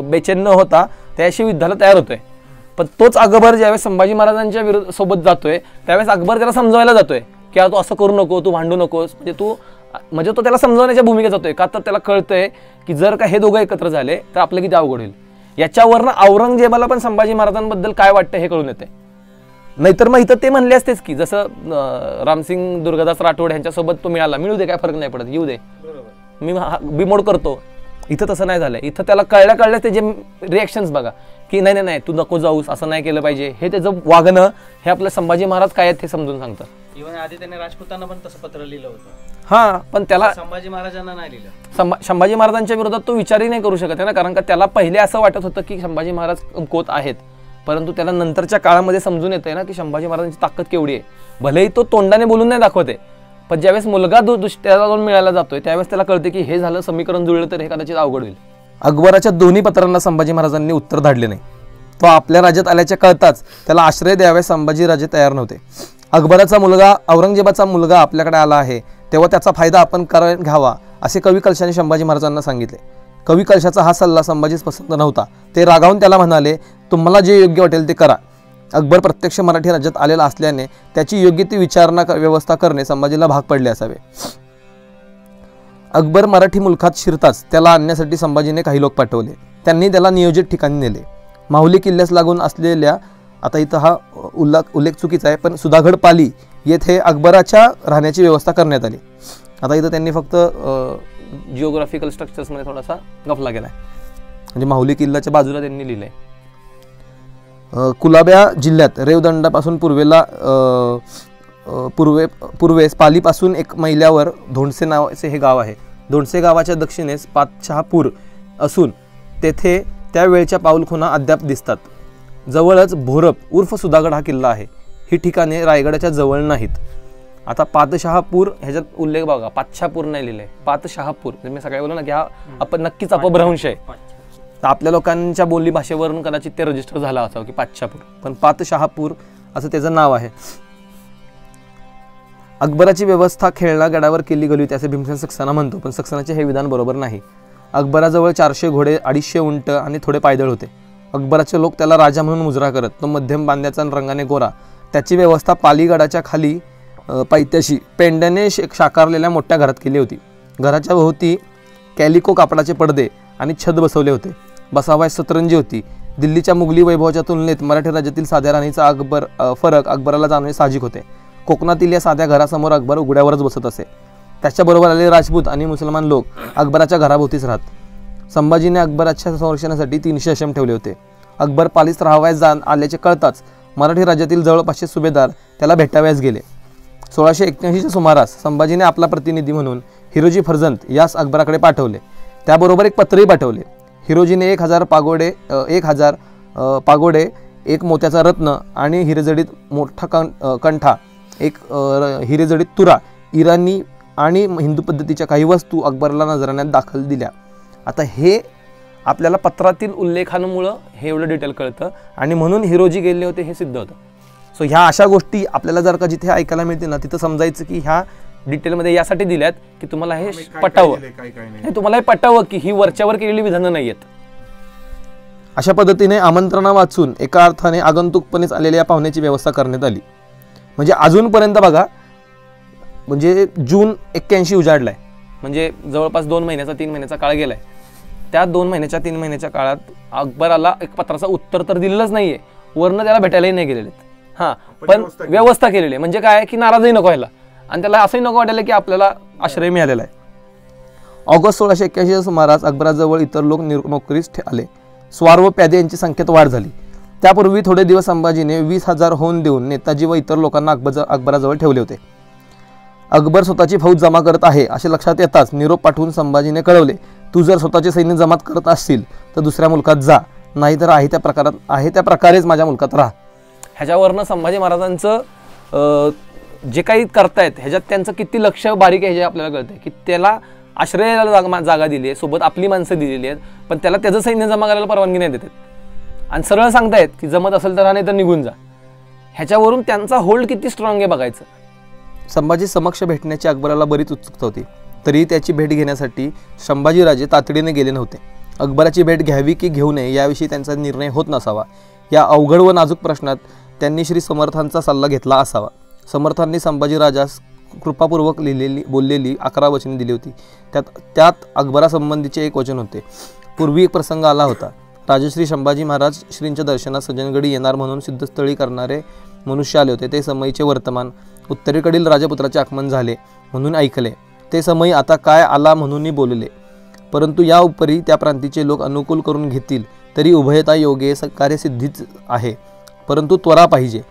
बेचैन न होता त्याशी युद्धाला तयार होतोय. पण तोच अकबर ज्यावेळेस संभाजी महाराजांच्या सोबत जातोय त्यावेळेस अकबर त्याला समजवायला जातोय की तू असं करू नको, तू भांडू नकोस, म्हणजे तो त्याला समजवण्याच्या भूमिकेत जातोय. का तर त्याला कळतंय की जर का हे दोघं एकत्र झाले तर आपलं किती अवघड होईल. याच्यावरनं औरंगजेबाला पण संभाजी महाराजांबद्दल काय वाटतं हे कळून येते. नाहीतर मग इथं ते म्हणले असतेच की जसं रामसिंग दुर्गादास राठोड यांच्यासोबत तो मिळू दे, काय फरक नाही पडत, येऊ दे, मी बिमोड करतो. इथं तसं नाही झालं. इथं त्याला कळल्या त्याचे रिॲक्शन्स बघा की नाही नाही तू नको जाऊस, असं नाही केलं पाहिजे. हे त्याचं वागणं हे आपलं संभाजी महाराज काय आहेत हे समजून सांगतं. इव्हन आधी त्याने राजपुतांना पण तसं पत्र लिहिलं होतं. हां, पण त्याला संभाजी महाराजांना नाही लिहिलं. संभाजी महाराजांच्या विरोधात तो विचारही नाही करू शकत आहे ना, कारण का त्याला पहिले असं वाटत होतं की संभाजी महाराज कमकुवत आहेत, परंतु त्याला नंतरच्या काळामध्ये समजून येतंय ना की संभाजी महाराजांची ताकद केवढी आहे. भलेही तो तोंडाने बोलून नाही दाखवते, पण ज्यावेळेस मुलगा त्याला जाऊन मिळायला जातोय त्यावेळेस त्याला कळते की हे झालं, समीकरण जुळलं तर हे कदाचित अवघड होईल. अकबराच्या दोन्ही पत्रांना संभाजी महाराजांनी उत्तर धाडले नाही. तो आपल्या राज्यात आल्याच्या कळताच त्याला आश्रय द्याव्यास संभाजीराजे तयार नव्हते. अकबराचा मुलगा औरंगजेबाचा मुलगा आपल्याकडे आला आहे तेव्हा त्याचा फायदा आपण घ्यावा असे कवी कलशाने संभाजी महाराजांना सांगितले. कवी कलशाचा हा सल्ला संभाजीस पसंत नव्हता. ते रागावून त्याला म्हणाले, तुम्हाला जे योग्य वाटेल ते करा. अकबर प्रत्यक्ष मराठी राज्यात आलेला असल्याने त्याची योग्य ती विचारणा व्यवस्था करणे संभाजीला भाग पडले असावे. अकबर मराठी मुलखात शिरताच त्याला आणण्यासाठी संभाजीने काही लोक पाठवले. त्यांनी त्याला नियोजित ठिकाणी नेले. माहुली किल्ल्यास लागून असलेल्या, आता इथं हा उल्लेख चुकीचा आहे, पण सुधागड पाली येथे अकबराच्या राहण्याची व्यवस्था करण्यात आली. आता इथं त्यांनी फक्त जिओग्राफिकल स्ट्रक्चर्समध्ये थोडासा गफला केला आहे, म्हणजे माहुली किल्ल्याच्या बाजूला त्यांनी लिहिलं आहे. कुलाब्या जिल्ह्यात रेवदंडापासून पूर्वेस पालीपासून 1 मैलावर धोंडसे नावाचे हे गाव आहे. धोंडसे गावाच्या दक्षिणेस पातशहापूर असून तेथे त्यावेळच्या पाऊलखुणा अद्याप दिसतात. जवळच भोरप उर्फ सुधागड हा किल्ला आहे. ही ठिकाणे रायगडाच्या जवळ नाहीत. आता पातशहापूर ह्याच्यात उल्लेख बघा, पातशहापूर नाही लिहिलंय, पातशहापूर. मी सगळे बोललो ना की हा आपण नक्कीच अपभ्रंश आहे. तर आपल्या लोकांच्या बोली भाषेवरून कदाचित ते रजिस्टर झाला असावं की पातशहापूर, पण पातशहापूर असं त्याचं नाव आहे. अकबराची व्यवस्था खेळणा गडावर केली गेली त्याचे भीमसेन सक्सेना म्हणतो, पण सक्सेनाचे हे विधान बरोबर नाही. अकबराजवळ 400 घोडे, 250 उंट आणि थोडे पायदळ होते. अकबराचे लोक त्याला राजा म्हणून मुजरा करत. तो मध्यम बांध्याचा रंगाने गोरा. त्याची व्यवस्था पालीगडाच्या खाली पायथ्याशी पेंड्याने साकारलेल्या मोठ्या घरात केली होती. घराच्या भोवती कॅलिको कापडाचे पडदे आणि छत बसवले होते. बसावयास सतरंजी होती. दिल्लीच्या मुघली वैभवाच्या तुलनेत मराठी राज्यातील साध्या राणीचा फरक अकबराला जाणणे साहजिक होते. कोकणातील या साध्या घरासमोर अकबर उघड्यावरच बसत असे. त्याच्याबरोबर आलेले राजपूत आणि मुसलमान लोक अकबराच्या घराभोवतीच राहत. संभाजीने अकबराच्या संरक्षणासाठी 300 अशम ठेवले होते. अकबर पालीस राहावयास आल्याचे कळताच मराठी राज्यातील जवळपासचे सुभेदार त्याला भेटावयास गेले. 1681च्या सुमारास संभाजीने आपला प्रतिनिधी म्हणून हिरोजी फर्जंद यास अकबराकडे पाठवले. त्याबरोबर एक पत्रही पाठवले. हिरोजीने 1000 पागोडे, 1 मोत्याचा रत्न आणि हिरेजडीत मोठा कंठा, 1 हिरेजडीत तुरा, इराणी आणि हिंदू पद्धतीच्या काही वस्तू अकबराला नजराण्यात दाखल दिल्या. आता हे आपल्याला पत्रातील उल्लेखांमुळं हे एवढं डिटेल कळतं आणि म्हणून हिरोजी गेले होते हे सिद्ध होतं. सो ह्या अशा गोष्टी आपल्याला जर का जिथे ऐकायला मिळते ना, तिथं समजायचं की ह्या डिटेलमध्ये यासाठी दिल्यात की तुम्हाला हे काय काय पटावं, दिलंय, काय काय नाही. हे तुम्हाला हे पटावं की ही वरच्यावर केलेली विधानं नाही आहेत. अशा पद्धतीने आमंत्रणा वाचून एका अर्थाने आगंतुकपणेच आलेल्या या पाहुण्याची व्यवस्था करण्यात आली. म्हणजे अजूनपर्यंत बघा, म्हणजे जून 81 उजाडलाय, म्हणजे जवळपास 2 महिन्याचा 3 महिन्याचा काळ गेलाय. त्या 2 महिन्याच्या 3 महिन्याच्या काळात अकबराला एक पत्राचं उत्तर तर दिलेलंच नाहीये, वरनं त्याला भेटायलाही नाही गेलेले. हां, पण व्यवस्था केलेली आहे. म्हणजे काय की नाराजही नको व्हायला आणि त्याला असंही नको वाटायला की आपल्याला आश्रय मिळालेला आहे. ऑगस्ट 1681 सुमारास अकबराजवळ इतर लोक नोकरीस आले. स्वार व प्यादे यांची संख्येत वाढ झाली. त्यापूर्वी थोडे दिवस संभाजीने 20,000 होऊन देऊन नेताजी व इतर लोकांना अकबराजवळ ठेवले होते. अकबर स्वतःची फौज जमा करत आहे असे लक्षात येताच निरोप पाठवून संभाजीने कळवले, तू जर स्वतःचे सैन्य जमात करत असशील तर दुसऱ्या मुलकात जा, नाहीतर आहे त्या प्रकारेच माझ्या मुलकात राहा. ह्याच्यावरनं संभाजी महाराजांचं जे काही करतायत ह्याच्यात त्यांचं किती लक्ष बारीक आहे हे आपल्याला कळतंय की त्याला आश्रयाला जागा दिली आहे, सोबत आपली माणसं दिलेली आहेत, पण त्याला त्याचं सैन्य जमा करायला परवानगी नाही देतात आणि सरळ सांगतायत की जमत असेल तर हा, नाही तर निघून जा. ह्याच्यावरून त्यांचा होल्ड किती स्ट्रॉंग आहे बघायचं. संभाजी समक्ष भेटण्याची अकबराला बरीच उत्सुकता होती, तरीही त्याची भेट घेण्यासाठी संभाजीराजे तातडीने गेले नव्हते. अकबराची भेट घ्यावी की घेऊ नये याविषयी त्यांचा निर्णय होत नसावा. या अवघड व नाजूक प्रश्नात त्यांनी श्री समर्थांचा सल्ला घेतला असावा. समर्थांनी संभाजीराजास कृपापूर्वक बोललेली 11 वचने दिली होती. त्यात अकबरासंबंधीचे एक वचन होते. पूर्वी एक प्रसंग आला होता. राजश्री संभाजी महाराज श्रींच्या दर्शनात सज्जनगडी येणार म्हणून सिद्धस्थळी करणारे मनुष्य आले होते. ते समयीचे वर्तमान उत्तरेकडील राजपुत्राचे आगमन झाले म्हणून ऐकले. ते समय आता काय आला म्हणूनही बोलले. परंतु या उपरी त्या प्रांतीचे लोक अनुकूल करून घेतील तरी उभयता योगे कार्यसिद्धीच आहे, परंतु त्वरा पाहिजे.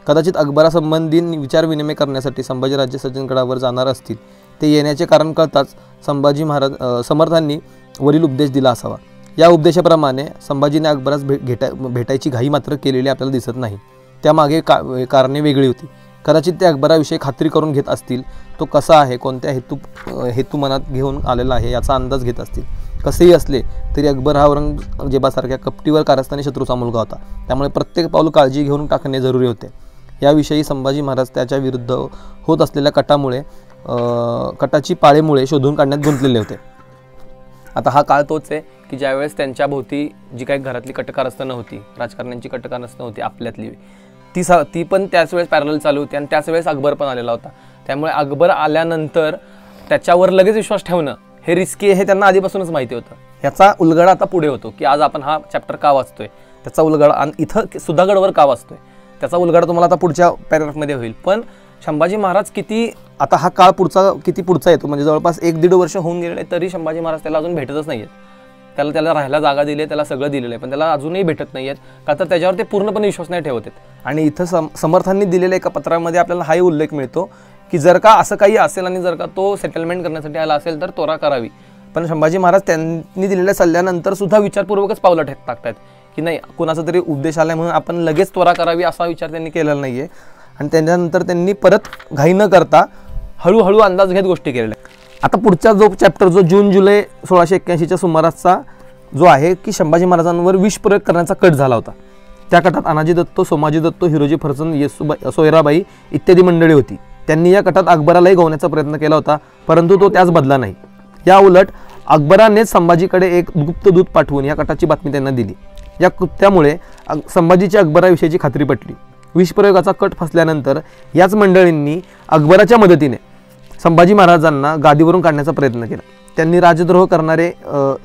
कदाचित अकबरासंबंधी विचारविनिमय करण्यासाठी संभाजीराजे सज्जनगडावर जाणार असतील. ते येण्याचे कारण कळताच समर्थांनी वरील उपदेश दिला असावा. या उपदेशाप्रमाणे संभाजीने अकबरास भेटायची घाई मात्र केलेली आपल्याला दिसत नाही. त्यामागे कारणे वेगळी होती. कदाचित ते अकबराविषयी खात्री करून घेत असतील. तो कसा आहे, कोणत्या हेतू मनात घेऊन आलेला आहे याचा अंदाज घेत असतील. कसेही असले तरी अकबर हा औरंगजेबासारख्या कपटीवर कारस्थानी शत्रूचा मुलगा होता. त्यामुळे प्रत्येक पाऊल काळजी घेऊन टाकणे जरुरी होते. याविषयी संभाजी महाराज त्याच्या विरुद्ध होत असलेल्या कटाची पाळेमुळे शोधून काढण्यात गुंतलेले होते. आता हा काळ तोच आहे की ज्यावेळेस त्यांच्या भोवती जी काही घरातली कटकारस्थानं नव्हती, राजकारण्यांची कटकारस्थानं होती आपल्यातली, ती पण त्याच वेळेस पॅरल चालू होती आणि त्याच वेळेस अकबर पण आलेला होता. त्यामुळे अकबर आल्यानंतर त्याच्यावर लगेच विश्वास ठेवणं हे रिस्की हे त्यांना आधीपासूनच माहिती होतं. ह्याचा उलगडा आता पुढे होतो की आज आपण हा चॅप्टर का वाचतोय, त्याचा उलगडा आणि इथं सुधागडवर का वाचतोय त्याचा उलगडा तुम्हाला आता पुढच्या पॅराग्राफमध्ये होईल. पण संभाजी महाराज आता हा काळ पुढचा येतो, म्हणजे जवळपास 1-1.5 वर्ष होऊन गेलेले तरी संभाजी महाराज त्याला अजून भेटतच नाही आहेत. त्याला राहायला जागा दिली आहे, त्याला सगळं दिलेलं आहे, पण त्याला अजूनही भेटत नाही आहेत का तर त्याच्यावर ते पूर्णपणे विश्वास नाही ठेवत आहेत. आणि इथं समर्थांनी दिलेल्या एका पत्रामध्ये आपल्याला हाही उल्लेख मिळतो की जर का असं काही असेल आणि जर का तो सेटलमेंट करण्यासाठी आला असेल तर त्वरा करावी. पण संभाजी महाराज त्यांनी दिलेल्या सल्ल्यानंतर सुद्धा विचारपूर्वकच पावलं टाकतात की नाही, कुणाचा तरी उपदेश आलाय म्हणून आपण लगेच त्वरा करावी असा विचार त्यांनी केलेला नाही आहे. आणि त्याच्यानंतर त्यांनी परत घाई न करता हळूहळू अंदाज घेत गोष्टी केलेल्या. आता पुढचा जो चॅप्टर जो जून-जुलै 1681च्या सुमारासचा जो आहे की संभाजी महाराजांवर विष प्रयोग करण्याचा कट झाला होता. त्या कटात अनाजी दत्त, सोमाजी दत्त, हिरोजी फरचंद, सोयराबाई इत्यादी मंडळी होती. त्यांनी या कटात अकबरालाही गोवण्याचा प्रयत्न केला होता, परंतु तो त्याच बदला नाही. या उलट अकबरानेच संभाजीकडे एक गुप्त दूत पाठवून या कटाची बातमी त्यांना दिली. या कृत्यामुळे संभाजीची अकबराविषयीची खात्री पटली. विषप्रयोगाचा कट फसल्यानंतर याच मंडळींनी अकबराच्या मदतीने संभाजी महाराजांना गादीवरून काढण्याचा प्रयत्न केला. त्यांनी राजद्रोह करणारे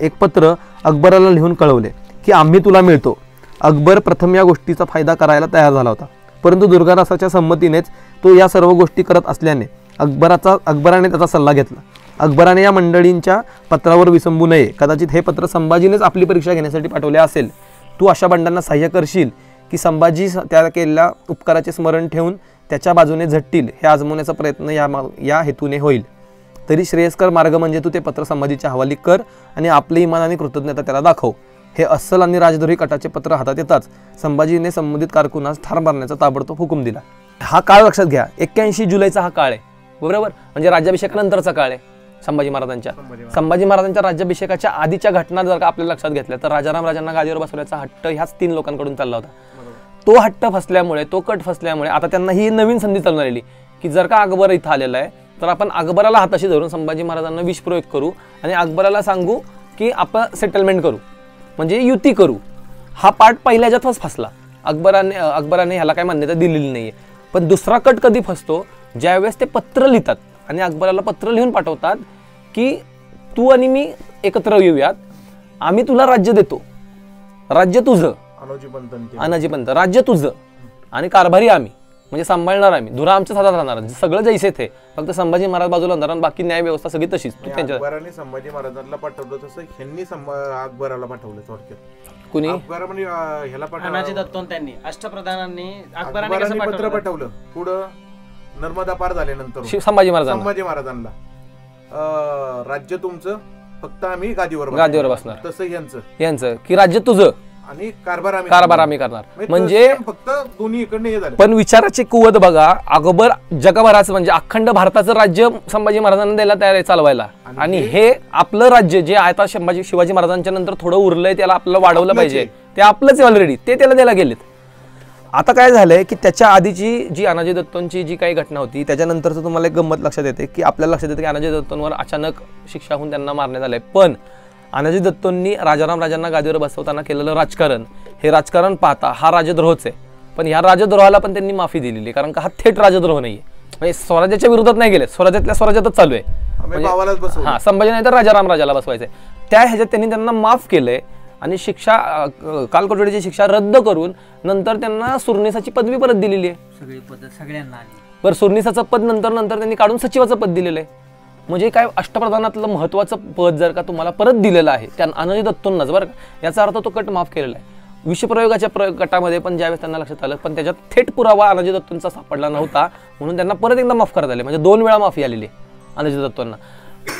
एक पत्र अकबराला लिहून कळवले की आम्ही तुला मिळतो. अकबर प्रथम या गोष्टीचा फायदा करायला तयार झाला होता, परंतु दुर्गादासाच्या संमतीनेच तो या सर्व गोष्टी करत असल्याने अकबराने त्याचा सल्ला घेतला. अकबराने या मंडळींच्या पत्रावर विसंबू नये. कदाचित हे पत्र संभाजीनेच आपली परीक्षा घेण्यासाठी पाठवले असेल. तू अशा बंडांना सहाय्य करशील की संभाजी त्या केलेल्या उपकाराचे स्मरण ठेवून त्याच्या बाजूने झटतील हे आजमवण्याचा प्रयत्न या हेतूने होईल. तरी श्रेयस्कर मार्ग म्हणजे तू ते पत्र संभाजीच्या हवाली कर आणि आपले इमान आणि कृतज्ञता त्याला दाखव. हे अस्सल आणि राजद्रोही कटाचे पत्र हातात येताच संभाजीने संबंधित कारकुनास ठार मारण्याचा ताबडतोब हुकूम दिला. हा काळ लक्षात घ्या. 81 जुलैचा हा काळ आहे, बरोबर, म्हणजे राज्याभिषेकानंतरचा काळ आहे संभाजी महाराजांच्या राज्याभिषेकाच्या आधीच्या घटना जर का आपल्या लक्षात घेतल्या तर राजाराम राजांना गादीवर बसवण्याचा हट्ट ह्याच 3 लोकांकडून चालला होता. तो हट्ट फसल्यामुळे, तो कट फसल्यामुळे आता त्यांना ही नवीन संधी चालून आलेली की जर का अकबर इथं आलेला आहे तर आपण अकबराला हाताशी धरून संभाजी महाराजांना विषप्रयोग करू आणि अकबराला सांगू की आपण सेटलमेंट करू, म्हणजे युती करू. हा पार्ट पहिल्या ह्याच्यातच फसला. अकबराने ह्याला काय मान्यता दिलेली नाहीये. पण दुसरा कट कधी फसतो, ज्यावेळेस ते पत्र लिहितात आणि अकबराला पत्र लिहून पाठवतात की तू आणि मी एकत्र येऊयात, आम्ही तुला राज्य देतो, राज्य तुझं, अनाजी पंत राज्य तुझं आणि कारभारी आम्ही, म्हणजे सांभाळणार आम्ही, धुरा आमच्या हातात राहणार, सगळं जैसे थे, फक्त संभाजी महाराज बाजूला होणार आणि बाकी न्याय व्यवस्था सगळी तशीच. त्यांच्या अकबराने संभाजी महाराजांना पाठवलं तसं ह्यांनी अकबराला पाठवलं थोडक्यात. कुणी अकबर म्हणजे ह्याला अनाजी पाठवलं, दत्तों त्यांनी अष्टप्रधानांनी अकबराने कसं पत्र पाठवलं? पाठवलं. पुढं नर्मदा पार झाल्यानंतर संभाजी महाराजांना संभाजी महाराजांना राज्य तुमचं, फक्त आम्ही गादीवर बसणार. तसं यांचं की राज्य तुझं आणि कारभार आम्ही करणार. म्हणजे फक्त दोन्ही इकडनं हे झालं. पण विचाराची कुवत बघा, अकबर जगभराचं म्हणजे अखंड भारताचं राज्य संभाजी महाराजांना द्यायला तयार आहे चालवायला, आणि हे आपलं राज्य जे आता शिवाजी महाराजांच्या नंतर थोडं उरलंय त्याला आपल्याला वाढवलं पाहिजे, ते आपलंच आहे ऑलरेडी, ते त्याला द्यायला गेलेत. आता काय झालंय की त्याच्या आधीची जी अनाजी दत्तोंची जी काही घटना होती त्याच्यानंतरच तुम्हाला एक गंमत लक्षात येते की आपल्याला लक्षात येते की अनाजी दत्तोंवर अचानक शिक्षा होऊन त्यांना मारण्यात आलंय. पण अनाजी दत्तोंनी राजाराम राजांना गादीवर बसवताना केलेलं राजकारण, हे राजकारण पाहता हा राजद्रोहच आहे. पण या राजद्रोहाला पण त्यांनी माफी दिलेली, कारण का हा थेट राजद्रोह नाहीये, म्हणजे स्वराज्याच्या विरोधात नाही गेले, स्वराज्यातल्या स्वराज्यातच चालू आहे. हा, संभाजी नाही तर राजाराम राजाला बसवायचंय, त्या ह्याच्यात त्यांनी त्यांना माफ केलंय आणि शिक्षा कालकोठडीची शिक्षा रद्द करून नंतर त्यांना सुरनिसाची पदवी परत दिलेली आहे. सगळी पद सगळ्यांना आली. बरं, सुरनिसाचं पद नंतर त्यांनी काढून सचिवाचं पद दिलेलं आहे. म्हणजे काय अष्टप्रधानातलं महत्वाचं पद जर का तुम्हाला परत दिलेलं आहे त्या अनाजी दत्तोंनाच, बरं का, याचा अर्थ तो कट माफ केलेला आहे. विषप्रयोगाच्या गटामध्ये पण ज्यावेळेस त्यांना लक्षात आलं पण त्याच्यात थेट पुरावा अनाजी दत्तोंचा सापडला नव्हता, म्हणून त्यांना परत एकदा माफ करण्यात आले. म्हणजे 2 वेळा माफी आलेली आहे अनाजी दत्तोंना.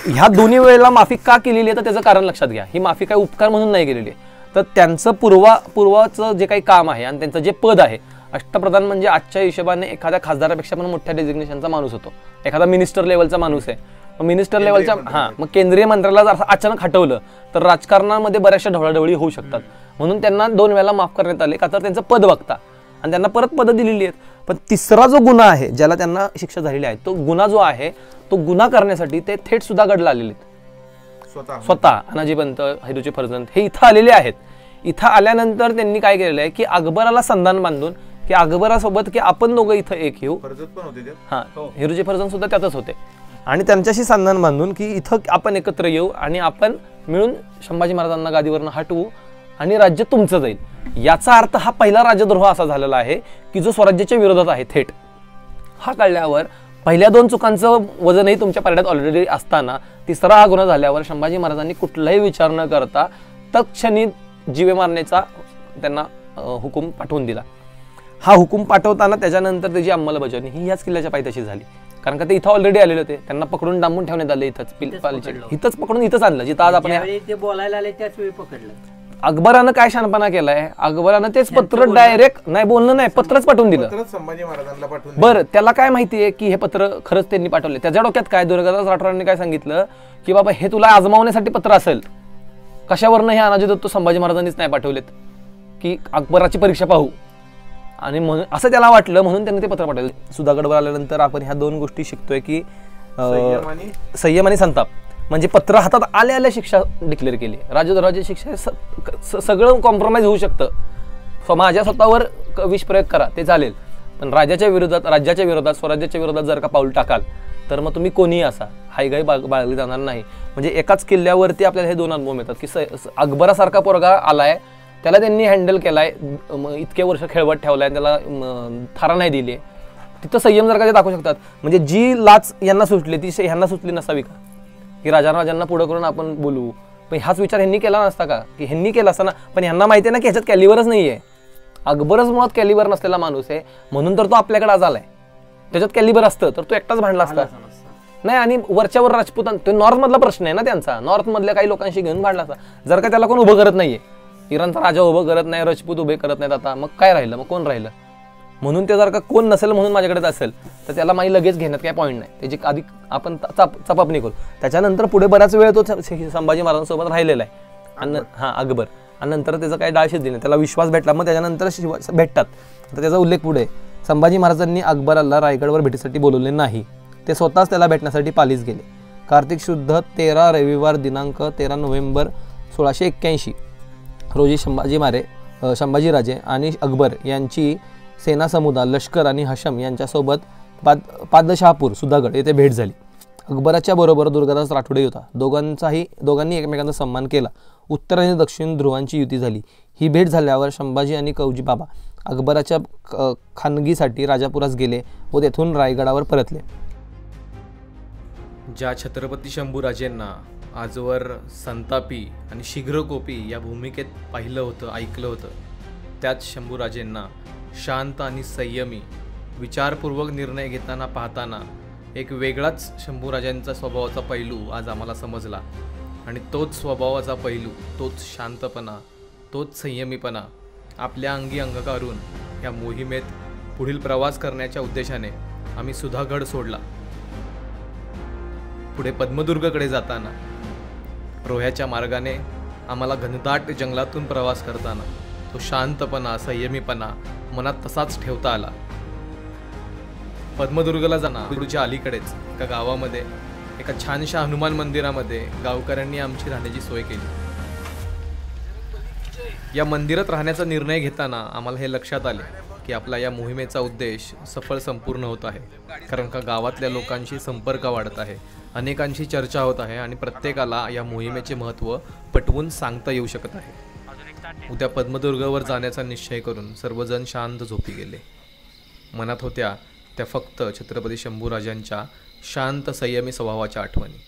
ह्या दोन्ही वेळेला माफी का केलेली आहे तर त्याचं कारण लक्षात घ्या. ही माफी काय उपकार म्हणून नाही केलेली आहे, तर त्यांचं पूर्वाचं जे काही काम आहे आणि त्यांचं जे पद आहे, अष्टप्रधान म्हणजे आजच्या हिशोबाने एखाद्या खासदारापेक्षा पण मोठ्या डेझिग्नेशनचा माणूस होतो, एखादा मिनिस्टर लेवलचा माणूस आहे. मिनिस्टर लेवलच्या मग केंद्रीय मंत्र्याला जर अचानक हटवलं तर राजकारणामध्ये बऱ्याचशा ढवळाढवळी होऊ शकतात, म्हणून त्यांना 2 वेळेला माफ करण्यात आले का तर त्यांचं पद बघता, आणि त्यांना परत पदं दिलेली आहेत. पण तिसरा जो गुन्हा आहे ज्याला त्यांना शिक्षा झालेली आहे, तो गुन्हा जो आहे तो गुन्हा करण्यासाठी ते थेट सुधागडला आलेले आहेत. स्वतः अनाजी पंत, हिरोजी फर्जंद हे इथं आलेले आहेत. इथं आल्यानंतर त्यांनी काय केलेलं आहे की अकबराला संधान बांधून की अकबरासोबत की आपण दोघं इथं एक येऊ. हा, हिरोजी फर्जंद सुद्धा त्यातच होते, आणि त्यांच्याशी संधान बांधून की इथं आपण एकत्र येऊ आणि आपण मिळून संभाजी महाराजांना गादीवरनं हटवू आणि राज्य तुमचं जाईल. याचा अर्थ हा पहिला राजद्रोह असा झालेला आहे की जो स्वराज्याच्या विरोधात आहे थेट. हा कळल्यावर पहिल्या 2 चुकांचं वजनही तुमच्या पारड्यात ऑलरेडी असताना तिसरा हा गुन्हा झाल्यावर संभाजी महाराजांनी कुठलाही विचार न करता तत्क्षणी जीवे मारण्याचा त्यांना हुकूम पाठवून दिला. हा हुकूम पाठवताना त्याच्यानंतर त्याची अंमलबजावणी ही याच किल्ल्याच्या पायथ्याशी झाली, कारण का ते इथं ऑलरेडी आलेले होते, त्यांना पकडून डांबून ठेवण्यात आले इथंच पकडून इथंच आणलं जिथं आज आपण ते बोलायला आले त्याच वेळी पकडलं. अकबरानं काय शहाणपणा केलाय, अकबरानं तेच पत्र डायरेक्ट नाही बोलणं नाही, पत्रच पाठवून दिलं. संभाजी महाराजांना पाठवून बरं, त्याला काय माहितीये की हे पत्र खरंच त्यांनी पाठवले. त्याच्या डोक्यात काय, दुर्गादास राठोडांनी काय सांगितलं की बाबा हे तुला आजमावण्यासाठी पत्र असेल, कशावरनं हे अनाजी दत्तो संभाजी महाराजांनीच नाही पाठवलेत की अकबराची परीक्षा पाहू, आणि म्हणून असं त्याला वाटलं म्हणून त्यांनी ते पत्र पाठवलं. सुधागडवर आल्यानंतर आपण ह्या 2 गोष्टी शिकतोय की संयम आणि संताप. म्हणजे पत्र हातात आल्या शिक्षा डिक्लेअर केली. राजद्रोहाची शिक्षा सगळं कॉम्प्रोमाइज होऊ शकतं, माझ्या स्वतःवर विषप्रयोग करा ते चालेल, पण राज्याच्या विरोधात स्वराज्याच्या विरोधात जर का पाऊल टाकाल तर मग तुम्ही कोणीही असा हायगाई बाळगली जाणार नाही. म्हणजे एकाच किल्ल्यावरती आपल्याला हे 2 अनुभव मिळतात की अकबरासारखा पोरगा आलाय, त्याला त्यांनी हँडल केलाय, इतके वर्ष खेळवत ठेवलाय, त्याला थारा नाही दिली, तिथं संयम जर का ते दाखवू शकतात. म्हणजे जी लाच यांना सुटली ती ह्यांना सुटली नसावी का की राजांना पुढं करून आपण बोलू, पण हाच विचार ह्यांनी केला नसता का की ह्यांनी केला असता ना. पण ह्यांना माहिती आहे ना की ह्याच्यात कॅलिबरच नाहीये, अकबरच मुळात कॅलिबर नसलेला माणूस आहे, म्हणून तर तो आपल्याकडे आज आलाय. त्याच्यात कॅलिबर असतं तर तो एकटाच भांडला असता नाही, आणि वरच्यावर राजपूत तो नॉर्थ मधला प्रश्न आहे ना त्यांचा, नॉर्थ मधल्या काही लोकांशी घेऊन भांडला असता. जर का त्याला कोण उभं करत नाहीये, इराणचा राजा उभं करत नाही, राजपूत उभे करत नाहीत, आता मग काय राहिलं, मग कोण राहिलं. म्हणून ते जर का कोण नसेल म्हणून माझ्याकडे असेल तर त्याला माही लगेच घेण्यात काही पॉईंट नाही, त्याची आधी आपण चपापणी करू. त्याच्यानंतर पुढे बराच वेळ तो संभाजी महाराजांसोबत राहिलेला आहे. आणि अकबर आणि नंतर त्याचं काही डाळ शिजली नाही, त्याला विश्वास भेटला, मग त्याच्यानंतर भेटतात. तर त्याचा उल्लेख पुढे आहे. संभाजी महाराजांनी अकबराला रायगडवर भेटीसाठी बोलवले नाही, ते स्वतःच त्याला भेटण्यासाठी पालीस गेले. कार्तिक शुद्ध 13 रविवार दिनांक 13 नोव्हेंबर 1681 रोजी संभाजीराजे आणि अकबर यांची सेनासमुदाय लष्कर आणि हशम यांच्यासोबत पादशाहपूर सुधागड येथे भेट झाली. अकबराच्या बरोबर दुर्गादास राठोडे होता. दोघांनी एकमेकांचा सन्मान केला. उत्तर आणि दक्षिण ध्रुवांची युती झाली. ही भेट झाल्यावर संभाजी आणि कौजी बाबा अकबराच्या खानगीसाठी राजापुरास गेले व तेथून रायगडावर परतले. ज्या छत्रपती शंभूराजेंना आजवर संतापी आणि शीघ्रकोपी या भूमिकेत पाहिलं होतं, ऐकलं होतं, त्याच शंभूराजेंना शांत आणि संयमी विचारपूर्वक निर्णय घेताना पाहताना एक वेगळाच शंभूराजांचा स्वभावाचा पैलू आज आम्हाला समजला. आणि तोच स्वभावाचा पैलू, तोच शांतपणा, तोच संयमीपणा आपल्या अंगी अंगीकारून या मोहिमेत पुढील प्रवास करण्याच्या उद्देशाने आम्ही सुधागड सोडला. पुढे पद्मदुर्गकडे जाताना रोह्याच्या मार्गाने आम्हाला घनदाट जंगलातून प्रवास करताना तो शांतपणा, संयमीपणा मनात तसाच ठेवता आला. पद्मदुर्गला जाण्याच्या अलीकडेच एका गावामध्ये एका छानशा हनुमान मंदिरामध्ये गावकऱ्यांनी आमची राहण्याची सोय केली. या मंदिरात राहण्याचा निर्णय घेताना आम्हाला हे लक्षात आले की आपला या मोहिमेचा उद्देश संपूर्ण होत आहे. कारण का गावातल्या लोकांशी संपर्क वाढत आहे, अनेकांशी चर्चा होत आहे आणि प्रत्येकाला या मोहिमेचे महत्त्व पटवून सांगता येऊ शकत आहे. उद्या पद्मदुर्गवर जाण्याचा निश्चय करून सर्वजण शांत झोपी गेले. मनात होत्या त्या फक्त छत्रपती शंभूराजांच्या शांत संयमी स्वभावाच्या आठवणी.